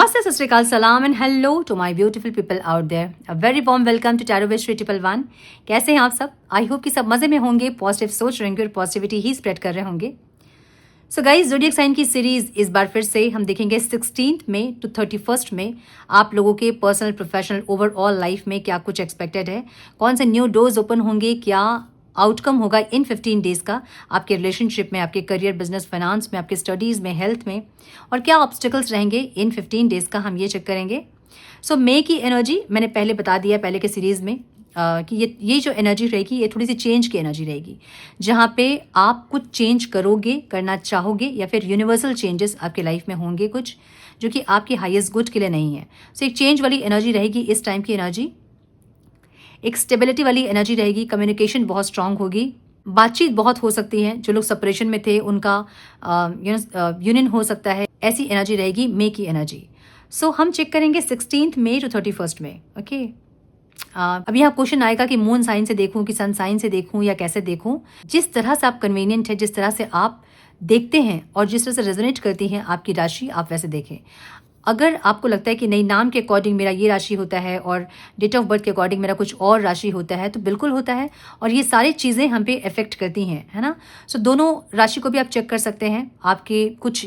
Namaste, Sat Sri Akal, Salam and hello to my beautiful people out there. A very warm welcome to Tarot Wish 311. कैसे हैं आप सब? आई hope कि सब मज़े में होंगे, पॉजिटिव सोच रहे होंगे और पॉजिटिविटी ही स्प्रेड कर रहे होंगे. सो गाइज, ज़ोडिएक साइन की सीरीज इस बार फिर से हम देखेंगे 16 मई टू 31 में आप लोगों के पर्सनल, प्रोफेशनल, ओवरऑल लाइफ में क्या कुछ एक्सपेक्टेड है, कौन से न्यू डोर्स ओपन होंगे, क्या आउटकम होगा इन 15 डेज का आपके रिलेशनशिप में, आपके करियर, बिजनेस, फाइनेंस में, आपके स्टडीज़ में, हेल्थ में, और क्या ऑब्स्टिकल्स रहेंगे इन 15 डेज का हम ये चेक करेंगे. सो मई की एनर्जी मैंने पहले बता दिया पहले के सीरीज़ में कि ये जो एनर्जी रहेगी ये थोड़ी सी चेंज की एनर्जी रहेगी, जहाँ पे आप कुछ चेंज करोगे, करना चाहोगे, या फिर यूनिवर्सल चेंजेस आपके लाइफ में होंगे कुछ जो कि आपके हाईएस्ट गुड के लिए नहीं है. सो एक चेंज वाली एनर्जी रहेगी इस टाइम की एनर्जी. एक स्टेबिलिटी वाली एनर्जी रहेगी. कम्युनिकेशन बहुत स्ट्रांग होगी. बातचीत बहुत हो सकती है. जो लोग सेपरेशन में थे उनका यूनियन हो सकता है. ऐसी एनर्जी रहेगी मई की एनर्जी. सो हम चेक करेंगे 16 मई टू 31 में. ओके, अब यहाँ क्वेश्चन आएगा कि मून साइन से देखूं कि सन साइन से देखूं या कैसे देखूं. जिस तरह से आप कन्वीनियंट है, जिस तरह से आप देखते हैं और जिस तरह से रेजोनेट करती हैं आपकी राशि, आप वैसे देखें. अगर आपको लगता है कि नहीं, नाम के अकॉर्डिंग मेरा ये राशि होता है और डेट ऑफ बर्थ के अकॉर्डिंग मेरा कुछ और राशि होता है, तो बिल्कुल होता है. और ये सारी चीज़ें हम पे इफेक्ट करती हैं, है ना. सो दोनों राशि को भी आप चेक कर सकते हैं. आपके कुछ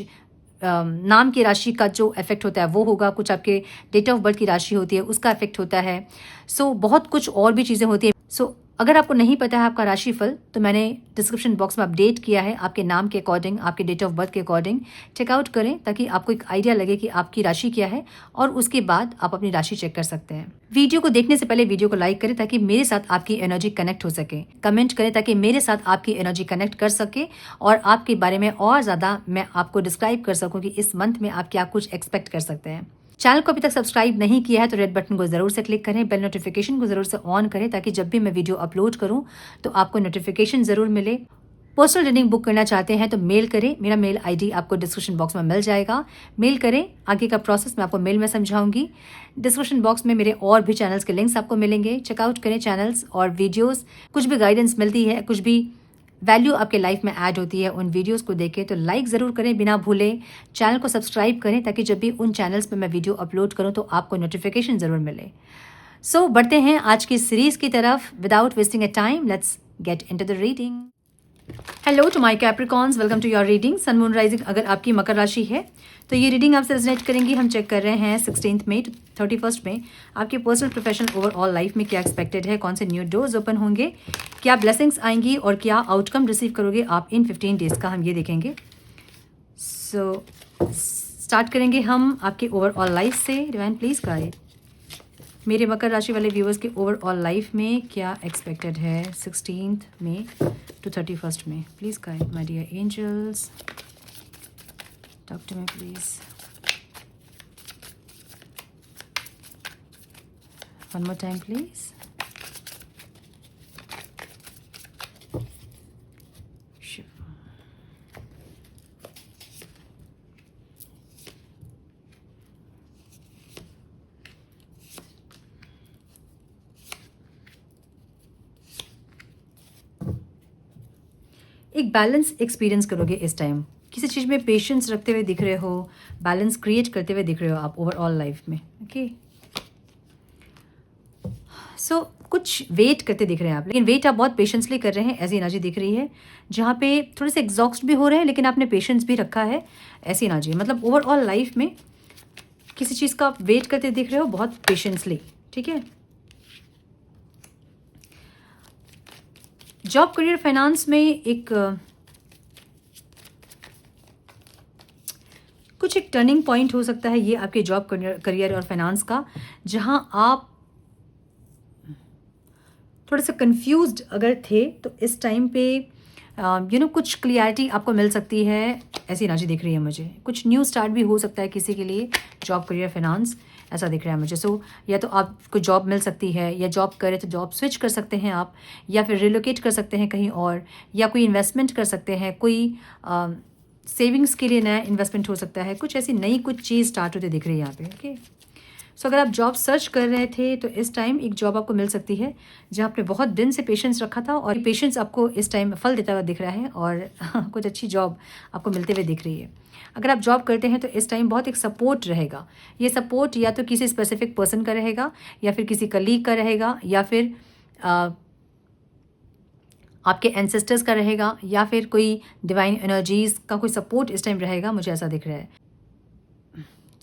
नाम की राशि का जो इफेक्ट होता है वो होगा, कुछ आपके डेट ऑफ बर्थ की राशि होती है उसका इफेक्ट होता है. सो बहुत कुछ और भी चीज़ें होती हैं. सो अगर आपको नहीं पता है आपका राशिफल, तो मैंने डिस्क्रिप्शन बॉक्स में अपडेट किया है. आपके नाम के अकॉर्डिंग, आपके डेट ऑफ बर्थ के अकॉर्डिंग चेकआउट करें ताकि आपको एक आइडिया लगे कि आपकी राशि क्या है, और उसके बाद आप अपनी राशि चेक कर सकते हैं. वीडियो को देखने से पहले वीडियो को लाइक करें ताकि मेरे साथ आपकी एनर्जी कनेक्ट हो सके. कमेंट करें ताकि मेरे साथ आपकी एनर्जी कनेक्ट कर सके और आपके बारे में और ज़्यादा मैं आपको डिस्क्राइब कर सकूँ कि इस मंथ में आप क्या कुछ एक्सपेक्ट कर सकते हैं. चैनल को अभी तक सब्सक्राइब नहीं किया है तो रेड बटन को ज़रूर से क्लिक करें. बेल नोटिफिकेशन को ज़रूर से ऑन करें ताकि जब भी मैं वीडियो अपलोड करूं तो आपको नोटिफिकेशन ज़रूर मिले. पर्सनल रीडिंग बुक करना चाहते हैं तो मेल करें. मेरा मेल आईडी आपको डिस्क्रिप्शन बॉक्स में मिल जाएगा. मेल करें. आगे का प्रोसेस मैं आपको मेल में समझाऊंगी. डिस्क्रिप्शन बॉक्स में मेरे और भी चैनल्स के लिंक्स आपको मिलेंगे. चेकआउट करें चैनल्स और वीडियोज़. कुछ भी गाइडेंस मिलती है, कुछ भी वैल्यू आपके लाइफ में ऐड होती है, उन वीडियोस को देखें तो लाइक ज़रूर करें बिना भूले. चैनल को सब्सक्राइब करें ताकि जब भी उन चैनल्स पे मैं वीडियो अपलोड करूं तो आपको नोटिफिकेशन ज़रूर मिले. सो बढ़ते हैं आज की सीरीज़ की तरफ. Without wasting a time, let's get into the reading. Hello to my Capricorns, welcome to your reading. Sun moon rising अगर आपकी मकर राशि है तो ये रीडिंग आपसे रेजोनेट करेंगी. हम चेक कर रहे हैं 16 मई टू 31 में आपके पर्सनल, प्रोफेशनल, ओवरऑल लाइफ में क्या एक्सपेक्टेड है, कौन से न्यू डोर्स ओपन होंगे, क्या ब्लेसिंग्स आएंगी और क्या आउटकम रिसीव करोगे आप इन 15 डेज का, हम ये देखेंगे. सो स्टार्ट करेंगे हम आपके ओवरऑल लाइफ से. डिवाइन प्लीज गाइड मेरे मकर राशि वाले व्यूअर्स के ओवरऑल लाइफ में क्या एक्सपेक्टेड है 16 मई टू 31 में. Please guide my dear angels, talk to me please. One more time please. एक बैलेंस एक्सपीरियंस करोगे इस टाइम. किसी चीज़ में पेशेंस रखते हुए दिख रहे हो, बैलेंस क्रिएट करते हुए दिख रहे हो आप ओवरऑल लाइफ में. ओके, सो कुछ वेट करते दिख रहे हैं आप, लेकिन वेट आप बहुत पेशेंसली कर रहे हैं, ऐसी एनर्जी दिख रही है. जहाँ पे थोड़े से एग्जॉस्ट भी हो रहे हैं लेकिन आपने पेशेंस भी रखा है, ऐसी एनर्जी. मतलब ओवरऑल लाइफ में किसी चीज़ का आप वेट करते दिख रहे हो बहुत पेशेंसली. ठीक है. जॉब, करियर, फाइनेंस में एक कुछ एक टर्निंग पॉइंट हो सकता है ये आपके जॉब, करियर और फाइनेंस का, जहां आप थोड़ा सा कंफ्यूज्ड अगर थे तो इस टाइम पे कुछ क्लियरिटी आपको मिल सकती है, ऐसी एनर्जी दिख रही है मुझे. कुछ न्यू स्टार्ट भी हो सकता है किसी के लिए, जॉब, करियर, फाइनेंस, ऐसा दिख रहा है मुझे. सो या तो आपको जॉब मिल सकती है, या जॉब करें तो जॉब स्विच कर सकते हैं आप, या फिर रिलोकेट कर सकते हैं कहीं और, या कोई इन्वेस्टमेंट कर सकते हैं, कोई सेविंग्स के लिए नया इन्वेस्टमेंट हो सकता है. कुछ ऐसी नई कुछ चीज़ स्टार्ट होते दिख रही है यहाँ पे. ओके, सो अगर आप जॉब सर्च कर रहे थे तो इस टाइम एक जॉब आपको मिल सकती है जहाँ आपने बहुत दिन से पेशेंस रखा था और पेशेंस आपको इस टाइम फल देता हुआ दिख रहा है और कुछ अच्छी जॉब आपको मिलते हुए दिख रही है। अगर आप जॉब करते हैं तो इस टाइम बहुत एक सपोर्ट रहेगा। ये सपोर्ट या तो किसी स्पेसिफिक पर्सन का रहेगा या फिर किसी कलीग का रहेगा या फिर आपके एंसेस्टर्स का रहेगा या फिर कोई डिवाइन एनर्जीज का कोई सपोर्ट इस टाइम रहेगा, मुझे ऐसा दिख रहा है।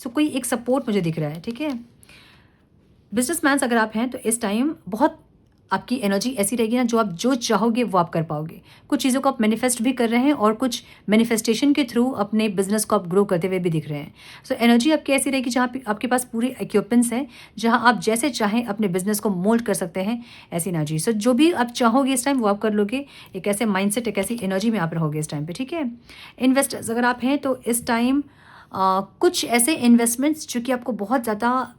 सो कोई एक सपोर्ट मुझे दिख रहा है, ठीक है। बिजनेसमैन अगर आप हैं तो इस टाइम बहुत आपकी एनर्जी ऐसी रहेगी ना, जो आप जो चाहोगे वो आप कर पाओगे। कुछ चीज़ों को आप मैनिफेस्ट भी कर रहे हैं और कुछ मैनिफेस्टेशन के थ्रू अपने बिजनेस को आप ग्रो करते हुए भी दिख रहे हैं। सो एनर्जी आपकी ऐसी रहेगी जहाँ पे आपके पास पूरी इक्विपमेंट्स हैं, जहाँ आप जैसे चाहें अपने बिजनेस को मोल्ड कर सकते हैं, ऐसी एनर्जी। सो जो भी आप चाहोगे इस टाइम वो आप कर लोगे। एक ऐसे माइंडसेट, एक ऐसी एनर्जी में आप रहोगे इस टाइम पे, ठीक है। इन्वेस्टर्स अगर आप हैं तो इस टाइम कुछ ऐसे इन्वेस्टमेंट्स जो कि आपको बहुत ज़्यादा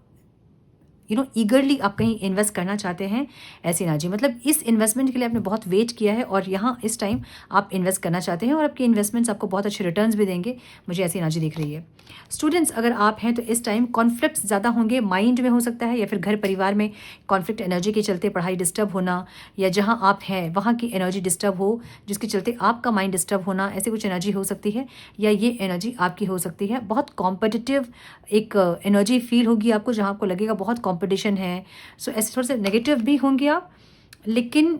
ईगरली आप कहीं इन्वेस्ट करना चाहते हैं, ऐसी एनर्जी। मतलब इस इन्वेस्टमेंट के लिए आपने बहुत वेट किया है और यहाँ इस टाइम आप इन्वेस्ट करना चाहते हैं और आपके इन्वेस्टमेंट्स आपको बहुत अच्छे रिटर्न्स भी देंगे, मुझे ऐसी एनर्जी दिख रही है। स्टूडेंट्स अगर आप हैं तो इस टाइम कॉन्फ्लिक्ट्स ज़्यादा होंगे, माइंड में हो सकता है या फिर घर परिवार में कॉन्फ्लिक्ट एनर्जी के चलते पढ़ाई डिस्टर्ब होना, या जहाँ आप हैं वहाँ की एनर्जी डिस्टर्ब हो जिसके चलते आपका माइंड डिस्टर्ब होना, ऐसी कुछ एनर्जी हो सकती है। या ये एनर्जी आपकी हो सकती है बहुत कॉम्पिटिटिव एक एनर्जी फील होगी आपको, जहाँ आपको लगेगा बहुत कंपटीशन है। सो ऐसे थोड़े से नेगेटिव भी होंगे आप, लेकिन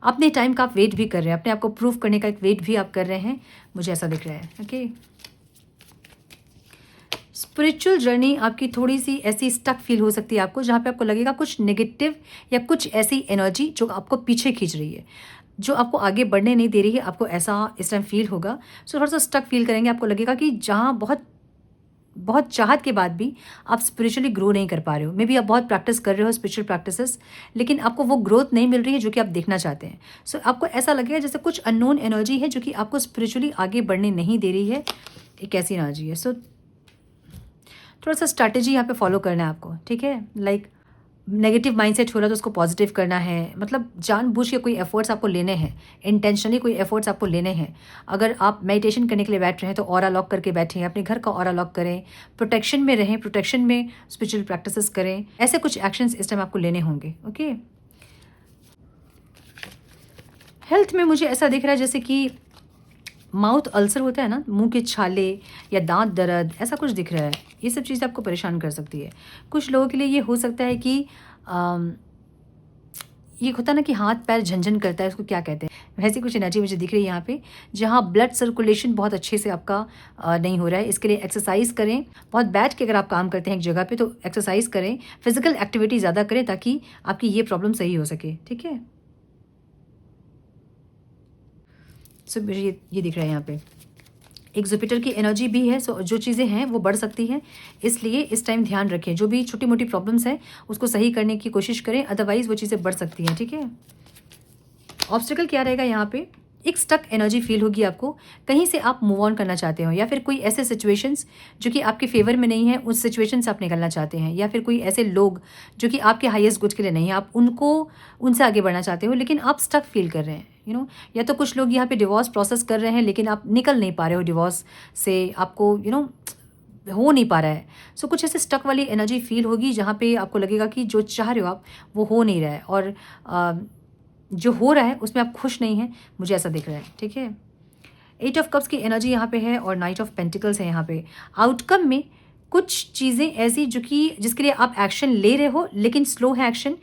अपने टाइम का आप वेट भी कर रहे हैं, अपने आप को प्रूव करने का एक वेट भी आप कर रहे हैं, मुझे ऐसा दिख रहा है। ओके, स्पिरिचुअल जर्नी आपकी थोड़ी सी ऐसी स्टक फील हो सकती है आपको, जहाँ पे आपको लगेगा कुछ नेगेटिव या कुछ ऐसी एनर्जी जो आपको पीछे खींच रही है, जो आपको आगे बढ़ने नहीं दे रही है, आपको ऐसा इस टाइम फील होगा। सो थोड़ा सा स्टक फील करेंगे, आपको लगेगा कि जहाँ बहुत बहुत चाहत के बाद भी आप स्पिरिचुअली ग्रो नहीं कर पा रहे हो। मे बी आप बहुत प्रैक्टिस कर रहे हो स्पिरिचुअल प्रैक्टिसेस, लेकिन आपको वो ग्रोथ नहीं मिल रही है जो कि आप देखना चाहते हैं। सो आपको ऐसा लगेगा जैसे कुछ अननोन एनर्जी है जो कि आपको स्पिरिचुअली आगे बढ़ने नहीं दे रही है, एक ऐसी एनर्जी है। सो थोड़ा सा स्ट्रैटेजी यहाँ पे फॉलो करना है आपको, ठीक है। लाइक नेगेटिव माइंडसेट हो रहा है तो उसको पॉजिटिव करना है, मतलब जानबूझ के कोई एफर्ट्स आपको लेने हैं, इंटेंशनली कोई एफर्ट्स आपको लेने हैं। अगर आप मेडिटेशन करने के लिए बैठ रहे हैं तो ऑरा लॉक करके बैठें, अपने घर का ऑरा लॉक करें, प्रोटेक्शन में रहें, प्रोटेक्शन में स्पिरिचुअल प्रैक्टिसेस करें। ऐसे कुछ एक्शंस इस टाइम आपको लेने होंगे। ओके, हेल्थ में मुझे ऐसा दिख रहा है जैसे कि माउथ अल्सर होता है ना, मुंह के छाले या दांत दर्द, ऐसा कुछ दिख रहा है। ये सब चीज़ें आपको परेशान कर सकती है। कुछ लोगों के लिए ये हो सकता है कि ये होता है ना कि हाथ पैर झंझन करता है, उसको क्या कहते हैं, वैसी कुछ एनर्जी मुझे दिख रही है यहाँ पे, जहाँ ब्लड सर्कुलेशन बहुत अच्छे से आपका नहीं हो रहा है। इसके लिए एक्सरसाइज करें। बहुत बैठ के अगर आप काम करते हैं एक जगह पे तो एक्सरसाइज करें, फिजिकल एक्टिविटी ज़्यादा करें ताकि आपकी ये प्रॉब्लम सही हो सके, ठीक है। सो मुझे ये दिख रहा है यहाँ पे एक जुपिटर की एनर्जी भी है। सो जो चीज़ें हैं वो बढ़ सकती हैं, इसलिए इस टाइम ध्यान रखें। जो भी छोटी मोटी प्रॉब्लम्स हैं उसको सही करने की कोशिश करें, अदरवाइज वो चीज़ें बढ़ सकती हैं, ठीक है। ऑब्स्टिकल क्या रहेगा यहाँ पे, एक स्टक एनर्जी फील होगी आपको, कहीं से आप मूव ऑन करना चाहते हो, या फिर कोई ऐसे सिचुएशंस जो कि आपके फेवर में नहीं है, उस सिचुएशन से आप निकलना चाहते हैं, या फिर कोई ऐसे लोग जो कि आपके हाईएस्ट गुड के लिए नहीं है, आप उनसे आगे बढ़ना चाहते हो लेकिन आप स्टक फील कर रहे हैं, या तो कुछ लोग यहाँ पे डिवोर्स प्रोसेस कर रहे हैं लेकिन आप निकल नहीं पा रहे हो डिवोर्स से, आपको हो नहीं पा रहा है। सो कुछ ऐसे स्टक वाली एनर्जी फील होगी जहाँ पे आपको लगेगा कि जो चाह रहे हो आप वो हो नहीं रहा है, और जो हो रहा है उसमें आप खुश नहीं हैं, मुझे ऐसा दिख रहा है, ठीक है। 8 ऑफ कप्स की एनर्जी यहाँ पे है और नाइट ऑफ पेंटिकल्स है यहाँ पे। आउटकम में कुछ चीज़ें ऐसी जो कि जिसके लिए आप एक्शन ले रहे हो लेकिन स्लो है एक्शन,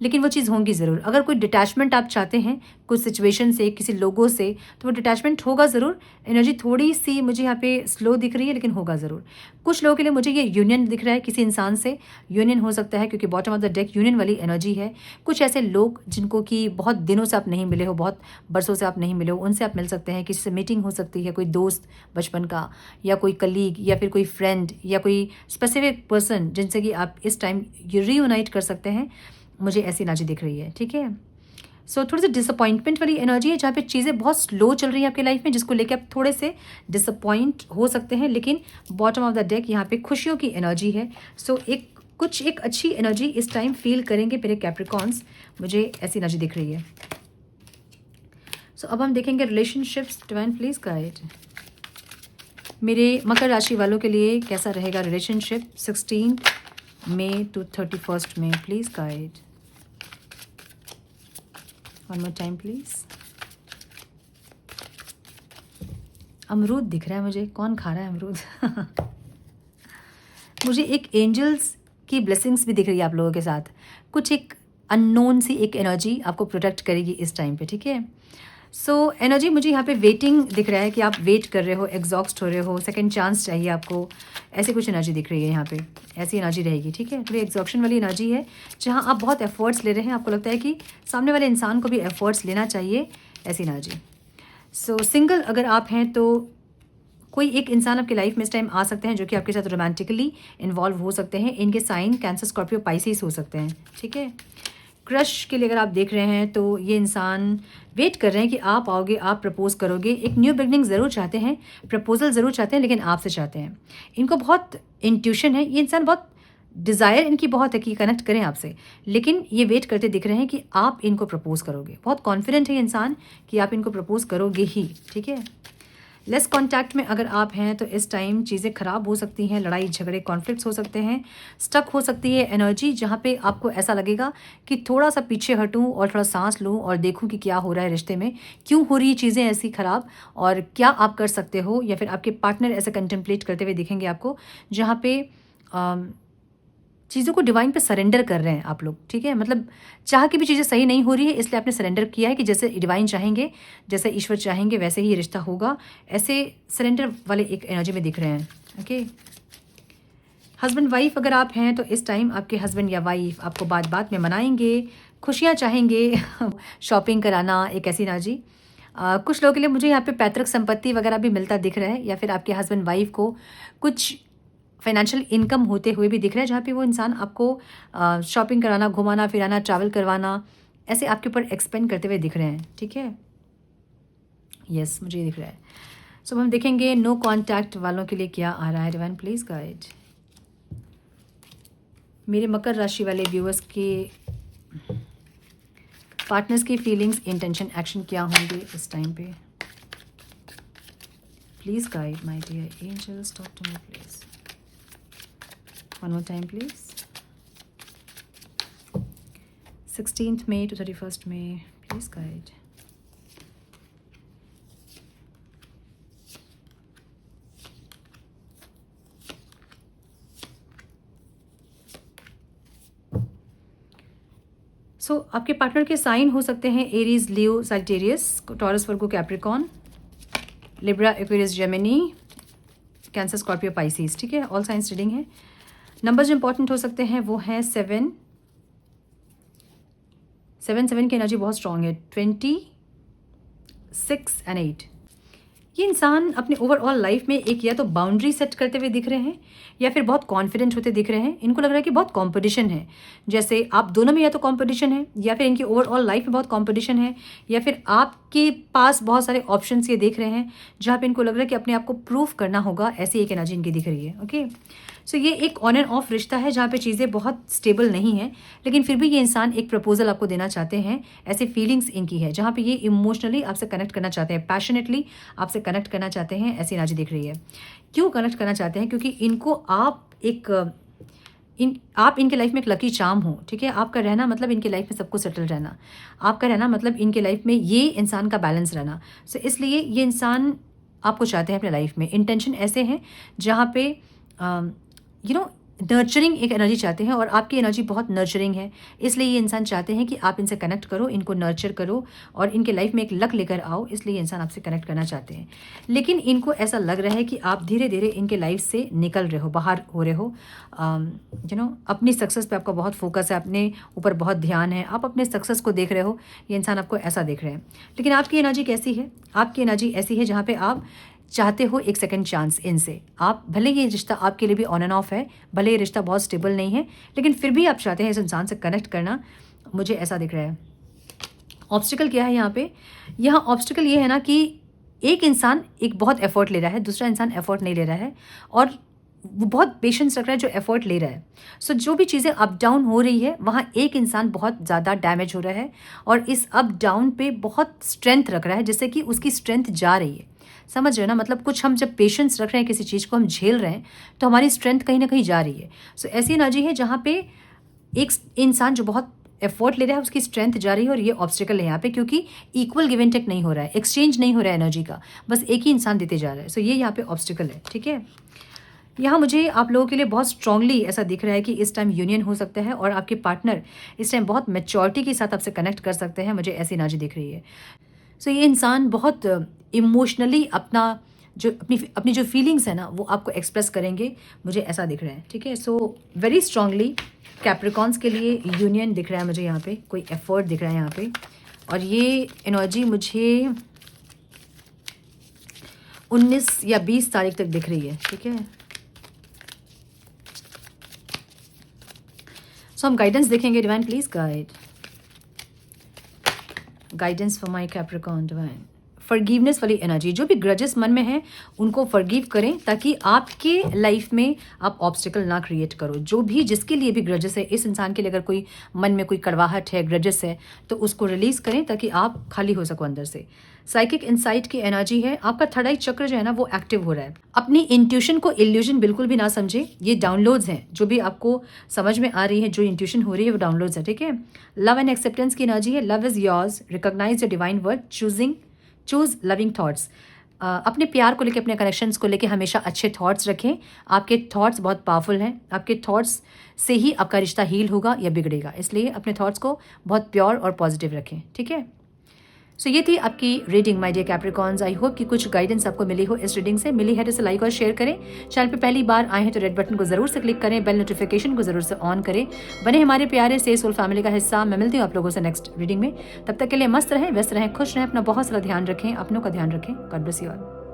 लेकिन वो चीज़ होंगी ज़रूर। अगर कोई डिटैचमेंट आप चाहते हैं कुछ सिचुएशन से, किसी लोगों से, तो वो डिटैचमेंट होगा ज़रूर। एनर्जी थोड़ी सी मुझे यहाँ पे स्लो दिख रही है लेकिन होगा ज़रूर। कुछ लोगों के लिए मुझे ये यूनियन दिख रहा है, किसी इंसान से यूनियन हो सकता है क्योंकि bottom of the deck union वाली एनर्जी है। कुछ ऐसे लोग जिनको कि बहुत दिनों से आप नहीं मिले हो, बहुत बरसों से आप नहीं मिले हो, उनसे आप मिल सकते हैं, किसी से मीटिंग हो सकती है, कोई दोस्त बचपन का या कोई कलीग या फिर कोई फ्रेंड या कोई स्पेसिफिक पर्सन जिनसे कि आप इस टाइम रीयूनाइट कर सकते हैं, मुझे ऐसी एनर्जी दिख रही है, ठीक है। सो थोड़ी सी डिसअपॉइंटमेंट वाली एनर्जी है जहाँ पे चीज़ें बहुत स्लो चल रही हैं आपकी लाइफ में, जिसको लेकर आप थोड़े से डिसअपॉइंट हो सकते हैं, लेकिन बॉटम ऑफ द डेक यहाँ पे खुशियों की एनर्जी है। सो एक अच्छी एनर्जी इस टाइम फील करेंगे मेरे कैप्रिकॉन्स, मुझे ऐसी एनर्जी दिख रही है। सो अब हम देखेंगे रिलेशनशिप्स, डिवाइन प्लीज गाइड। मेरे मकर राशि वालों के लिए कैसा रहेगा रिलेशनशिप 16 मई टू 31 मई, please guide. One more time please. अमरूद दिख रहा है मुझे, कौन खा रहा है अमरूद? मुझे एक एंजल्स की ब्लेसिंग्स भी दिख रही है आप लोगों के साथ। कुछ एक अननोन सी एक एनर्जी आपको प्रोटेक्ट करेगी इस टाइम पे, ठीक है। सो एनर्जी मुझे यहाँ पे वेटिंग दिख रहा है कि आप वेट कर रहे हो, एग्जॉस्ट हो रहे हो, सेकंड चांस चाहिए आपको, ऐसी कुछ एनर्जी दिख रही है यहाँ पे। ऐसी एनर्जी रहेगी, ठीक है। थोड़ी एग्जॉक्शन वाली एनर्जी है जहाँ आप बहुत एफर्ट्स ले रहे हैं, आपको लगता है कि सामने वाले इंसान को भी एफर्ट्स लेना चाहिए, ऐसी एनर्जी। सो सिंगल अगर आप हैं तो कोई एक इंसान आपकी लाइफ में इस टाइम आ सकते हैं जो कि आपके साथ रोमांटिकली इन्वॉल्व हो सकते हैं। इनके साइन कैंसर, स्कॉर्पियो, पाइसेस हो सकते हैं, ठीक है। क्रश के लिए अगर आप देख रहे हैं तो ये इंसान वेट कर रहे हैं कि आप आओगे, आप प्रपोज करोगे। एक न्यू बिगनिंग ज़रूर चाहते हैं, प्रपोजल ज़रूर चाहते हैं, लेकिन आपसे चाहते हैं। इनको बहुत इंट्यूशन है, ये इंसान बहुत डिज़ायर इनकी बहुत है कि कनेक्ट करें आपसे, लेकिन ये वेट करते दिख रहे हैं कि आप इनको प्रपोज करोगे। बहुत कॉन्फिडेंट है ये इंसान कि आप इनको प्रपोज करोगे ही, ठीक है। लेस कांटेक्ट में अगर आप हैं तो इस टाइम चीज़ें ख़राब हो सकती हैं, लड़ाई झगड़े कॉन्फ्लिक्ट्स हो सकते हैं, स्टक हो सकती है एनर्जी जहाँ पे आपको ऐसा लगेगा कि थोड़ा सा पीछे हटूं और थोड़ा सांस लूं और देखूं कि क्या हो रहा है रिश्ते में, क्यों हो रही चीज़ें ऐसी ख़राब, और क्या आप कर सकते हो, या फिर आपके पार्टनर ऐसे कंटेम्पलेट करते हुए दिखेंगे आपको जहाँ पे चीज़ों को डिवाइन पे सरेंडर कर रहे हैं आप लोग, ठीक है। मतलब चाह के भी चीज़ें सही नहीं हो रही है, इसलिए आपने सरेंडर किया है कि जैसे डिवाइन चाहेंगे, जैसे ईश्वर चाहेंगे वैसे ही ये रिश्ता होगा, ऐसे सरेंडर वाले एक एनर्जी में दिख रहे हैं, ओके। हस्बैंड वाइफ अगर आप हैं तो इस टाइम आपके हस्बैंड या वाइफ आपको बात बात में मनाएंगे, खुशियाँ चाहेंगे, शॉपिंग कराना, एक ऐसी एनर्जी। कुछ लोगों के लिए मुझे यहाँ पे पैतृक संपत्ति वगैरह भी मिलता दिख रहा है, या फिर आपके हस्बैंड वाइफ को कुछ फाइनेंशियल इनकम होते हुए भी दिख रहा है, जहाँ पे वो इंसान आपको शॉपिंग कराना, घुमाना फिराना, ट्रैवल करवाना, ऐसे आपके ऊपर एक्सपेंड करते हुए दिख रहे हैं, ठीक है। यस, मुझे ये दिख रहा है। सो हम देखेंगे नो कांटेक्ट वालों के लिए क्या आ रहा है। Divine please guide. मेरे मकर राशि वाले व्यूअर्स के पार्टनर्स की फीलिंग्स, इंटेंशन, एक्शन क्या होंगे इस टाइम पे। Please guide my dear angels, talk to me please. One more time, please. 16th May to 31st May. Please guide. So, आपके पार्टनर के साइन हो सकते हैं Aries, Leo, Sagittarius, Taurus, Virgo, Capricorn, Libra, Aquarius, Gemini, Cancer, Scorpio, Pisces, ठीक है। All science reading है। Numbers जो important हो सकते हैं वो हैं 7 की एनर्जी बहुत स्ट्रॉन्ग है, 26 and 8। ये इंसान अपने ओवरऑल लाइफ में एक या तो बाउंड्री सेट करते हुए दिख रहे हैं, या फिर बहुत कॉन्फिडेंट होते दिख रहे हैं। इनको लग रहा है कि बहुत कंपटीशन है, जैसे आप दोनों में या तो कंपटीशन है, या फिर इनकी ओवरऑल लाइफ में बहुत कंपटीशन है, या फिर आपके पास बहुत सारे ऑप्शंस ये देख रहे हैं जहाँ पे इनको लग रहा है कि अपने आप को प्रूव करना होगा, ऐसी एक एनर्जी इनकी दिख रही है, ओके। सो ये एक ऑन एंड ऑफ रिश्ता है जहाँ पे चीज़ें बहुत स्टेबल नहीं हैं, लेकिन फिर भी ये इंसान एक प्रपोजल आपको देना चाहते हैं, ऐसे फीलिंग्स इनकी है जहाँ पे ये इमोशनली आपसे कनेक्ट करना चाहते हैं, पैशनेटली आपसे कनेक्ट करना चाहते हैं, ऐसी एनर्जी दिख रही है। क्यों कनेक्ट करना चाहते हैं? क्योंकि इनको आप इनके लाइफ में एक लकी चार्म हो, ठीक है। आपका रहना मतलब इनके लाइफ में सब कुछ सेटल रहना, आपका रहना मतलब इनके लाइफ में ये इंसान का बैलेंस रहना। सो इसलिए ये इंसान आपको चाहते हैं अपने लाइफ में। इंटेंशन ऐसे हैं जहाँ पे नर्चरिंग एक एनर्जी चाहते हैं, और आपकी एनर्जी बहुत नर्चरिंग है, इसलिए ये इंसान चाहते हैं कि आप इनसे कनेक्ट करो, इनको नर्चर करो और इनके लाइफ में एक लक लेकर आओ, इसलिए ये इंसान आपसे कनेक्ट करना चाहते हैं। लेकिन इनको ऐसा लग रहा है कि आप धीरे धीरे इनके लाइफ से निकल रहे हो, बाहर हो रहे हो। अपनी सक्सेस पे आपका बहुत फोकस है, अपने ऊपर बहुत ध्यान है, आप अपने सक्सेस को देख रहे हो, ये इंसान आपको ऐसा देख रहे हैं। लेकिन आपकी एनर्जी कैसी है? आपकी एनर्जी ऐसी है जहाँ पे आप चाहते हो एक सेकंड चांस इनसे। आप भले ये रिश्ता आपके लिए भी ऑन एंड ऑफ है, भले ये रिश्ता बहुत स्टेबल नहीं है, लेकिन फिर भी आप चाहते हैं इस इंसान से कनेक्ट करना, मुझे ऐसा दिख रहा है। ऑब्स्टिकल क्या है यहाँ पे? यहाँ ऑब्स्टिकल ये है ना कि एक इंसान एक बहुत एफर्ट ले रहा है, दूसरा इंसान एफर्ट नहीं ले रहा है, और वो बहुत पेशेंस रख रहा है जो एफर्ट ले रहा है। सो जो भी चीज़ें अप डाउन हो रही है वहाँ एक इंसान बहुत ज़्यादा डैमेज हो रहा है, और इस अप डाउन पे बहुत स्ट्रेंथ रख रहा है, जिससे कि उसकी स्ट्रेंथ जा रही है। समझ रहे हो ना, मतलब कुछ हम जब पेशेंस रख रहे हैं, किसी चीज़ को हम झेल रहे हैं, तो हमारी स्ट्रेंथ कहीं ना कहीं जा रही है। सो ऐसी एनर्जी है जहाँ पे एक इंसान जो बहुत एफर्ट ले रहा है उसकी स्ट्रेंथ जा रही है, और ये ऑब्स्टिकल है यहाँ पे, क्योंकि इक्वल गिव एंड टेक नहीं हो रहा है, एक्सचेंज नहीं हो रहा है एनर्जी का, बस एक ही इंसान देते जा रहा है। सो ये यहाँ पे ऑब्स्टिकल है, ठीक है। यहाँ मुझे आप लोगों के लिए बहुत स्ट्रांगली ऐसा दिख रहा है कि इस टाइम यूनियन हो सकता है, और आपके पार्टनर इस टाइम बहुत मैच्योरिटी के साथ आपसे कनेक्ट कर सकते हैं, मुझे ऐसी एनर्जी दिख रही है। सो ये इंसान बहुत इमोशनली अपना अपनी जो फीलिंग्स है ना वो आपको एक्सप्रेस करेंगे, मुझे ऐसा दिख रहा है, ठीक है। सो वेरी स्ट्रांगली कैप्रिकॉन्स के लिए यूनियन दिख रहा है मुझे यहाँ पे, कोई एफर्ट दिख रहा है यहाँ पे, और ये एनर्जी मुझे 19 या 20 तारीख तक दिख रही है, ठीक है। सो हम गाइडेंस देखेंगे, divine please guidance for my Capricorn divine. Forgiveness वाली एनर्जी, जो भी ग्रजेस मन में है उनको फॉरगिव करें, ताकि आपके लाइफ में आप ऑब्स्टिकल ना क्रिएट करो। जो भी जिसके लिए भी ग्रजेस है, इस इंसान के लिए अगर कोई मन में कोई कड़वाहट है, ग्रजेस है, तो उसको रिलीज करें ताकि आप खाली हो सको अंदर से। साइकिक इंसाइट की एनर्जी है, आपका थर्ड आई चक्र जो है ना वो एक्टिव हो रहा है। अपनी इंट्यूशन को इल्यूजन बिल्कुल भी ना समझे, ये डाउनलोड्स हैं, जो भी आपको समझ में आ रही है, जो इंट्यूशन हो रही है वो डाउनलोड्स है, ठीक है। लव एंड एक्सेप्टेंस की एनर्जी है, love is yours, recognise your divine word, choose loving thoughts. अपने प्यार को लेके, अपने कनेक्शंस को लेके हमेशा अच्छे थॉट्स रखें। आपके थॉट्स बहुत पावरफुल हैं, आपके थॉट्स से ही आपका रिश्ता हील होगा या बिगड़ेगा, इसलिए अपने थॉट्स को बहुत प्योर और पॉजिटिव रखें, ठीक है। सो ये थी आपकी reading my dear Capricorns. I hope कि कुछ गाइडेंस आपको मिली हो इस रीडिंग से। मिली है तो इसे लाइक और शेयर करें। चैनल पे पहली बार आए हैं तो रेड बटन को जरूर से क्लिक करें, बेल नोटिफिकेशन को जरूर से ऑन करें, बने हमारे प्यारे से सोल फैमिली का हिस्सा। मैं मिलती हूँ आप लोगों से नेक्स्ट रीडिंग में, तब तक के लिए मस्त रहें, व्यस्त रहें, खुश रहें, अपना बहुत सारा ध्यान रखें, अपनों का ध्यान रखें। God bless you all.